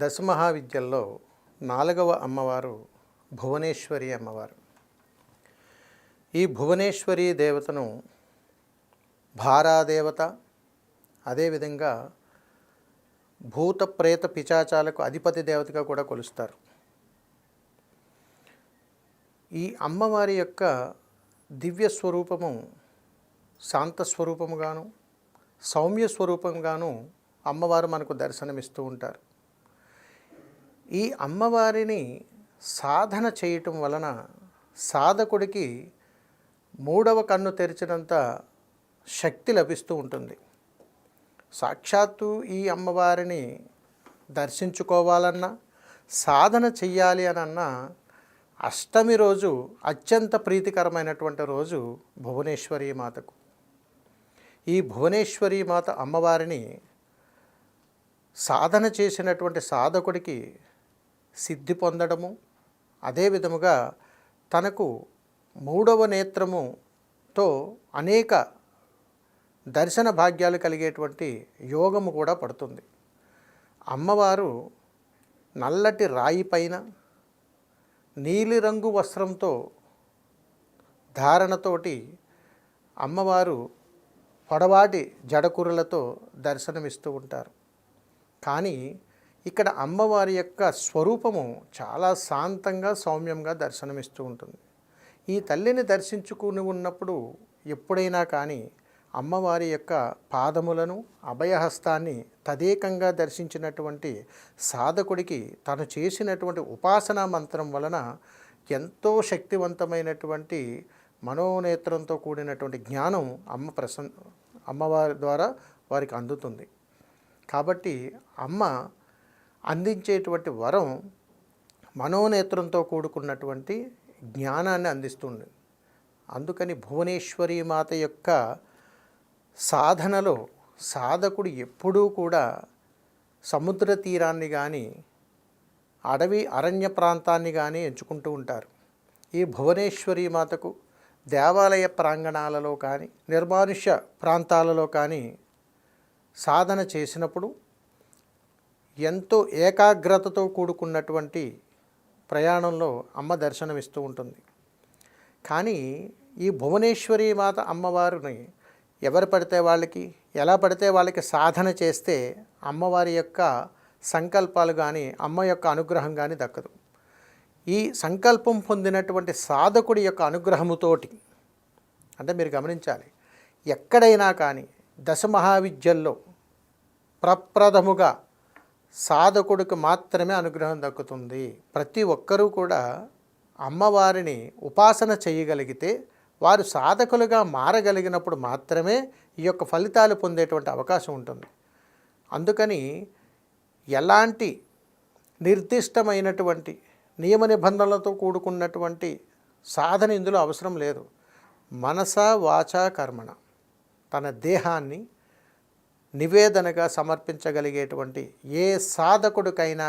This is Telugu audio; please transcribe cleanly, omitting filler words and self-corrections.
దశమహావిద్యల్లో 4వ అమ్మవారు భువనేశ్వరి అమ్మవారు. ఈ భువనేశ్వరి దేవతను భారాదేవత, అదేవిధంగా భూత ప్రేత పిశాచాలకు అధిపతి దేవతగా కూడా కొలుస్తారు. ఈ అమ్మవారి యొక్క దివ్య స్వరూపము శాంత స్వరూపముగాను, సౌమ్య స్వరూపంగాను అమ్మవారు మనకు దర్శనమిస్తూ ఉంటారు. ఈ అమ్మవారిని సాధన చేయటం వలన సాధకుడికి మూడవ కన్ను తెరిచినంత శక్తి లభిస్తూ ఉంటుంది. సాక్షాత్తు ఈ అమ్మవారిని దర్శించుకోవాలన్నా, సాధన చెయ్యాలి అనన్నా అష్టమి రోజు అత్యంత ప్రీతికరమైనటువంటి రోజు భువనేశ్వరి మాతకు. ఈ భువనేశ్వరి మాత అమ్మవారిని సాధన చేసినటువంటి సాధకుడికి సిద్ధి పొందడము, అదే విధముగా తనకు మూడవ నేత్రముతో అనేక దర్శన భాగ్యాలు కలిగేటువంటి యోగము కూడా పడుతుంది. అమ్మవారు నల్లటి రాయి పైన నీలిరంగు వస్త్రంతో ధారణతోటి అమ్మవారు పొడవాటి జడకురులతో దర్శనమిస్తూ ఉంటారు. కానీ ఇక్కడ అమ్మవారి యొక్క స్వరూపము చాలా శాంతంగా సౌమ్యంగా దర్శనమిస్తూ ఉంటుంది. ఈ తల్లిని దర్శించుకుని ఉన్నప్పుడు ఎప్పుడైనా కానీ అమ్మవారి యొక్క పాదములను, అభయహస్తాన్ని తదేకంగా దర్శించినటువంటి సాధకుడికి తను చేసినటువంటి ఉపాసనా మంత్రం వలన ఎంతో శక్తివంతమైనటువంటి మనోనేత్రంతో కూడినటువంటి జ్ఞానం అమ్మవారి ద్వారా వారికి అందుతుంది. కాబట్టి అమ్మ అందించేటువంటి వరం మనోనేత్రంతో కూడుకున్నటువంటి జ్ఞానాన్ని అందిస్తుంది. అందుకని భువనేశ్వరి మాత యొక్క సాధనలో సాధకుడు ఎప్పుడూ కూడా సముద్ర తీరాన్ని కానీ, అడవి అరణ్య ప్రాంతాన్ని కానీ ఎంచుకుంటూ ఉంటారు. ఈ భువనేశ్వరి మాతకు దేవాలయ ప్రాంగణాలలో కానీ, నిర్మానుష్య ప్రాంతాలలో కానీ సాధన చేసినప్పుడు ఎంతో ఏకాగ్రతతో కూడుకున్నటువంటి ప్రయాణంలో అమ్మ దర్శనమిస్తూ ఉంటుంది. కానీ ఈ భువనేశ్వరి మాత అమ్మవారిని ఎవరు పడితే వాళ్ళకి, ఎలా పడితే వాళ్ళకి సాధన చేస్తే అమ్మవారి యొక్క సంకల్పాలు కానీ, అమ్మ యొక్క అనుగ్రహం కానీ దక్కదు. ఈ సంకల్పం పొందినటువంటి సాధకుడి యొక్క అనుగ్రహముతోటి, అంటే మీరు గమనించాలి, ఎక్కడైనా కానీ దశమహావిద్యల్లో ప్రప్రథముగా సాధకుడికి మాత్రమే అనుగ్రహం దక్కుతుంది. ప్రతి ఒక్కరూ కూడా అమ్మవారిని ఉపాసన చేయగలిగితే, వారు సాధకులుగా మారగలిగినప్పుడు మాత్రమే ఈ యొక్క ఫలితాలు పొందేటువంటి అవకాశం ఉంటుంది. అందుకని ఎలాంటి నిర్దిష్టమైనటువంటి నియమ నిబంధనలతో కూడుకున్నటువంటి సాధన ఇందులో అవసరం లేదు. మనస వాచ కర్మణ తన దేహాన్ని నివేదనగా సమర్పించగలిగేటువంటి ఏ సాధకుడికైనా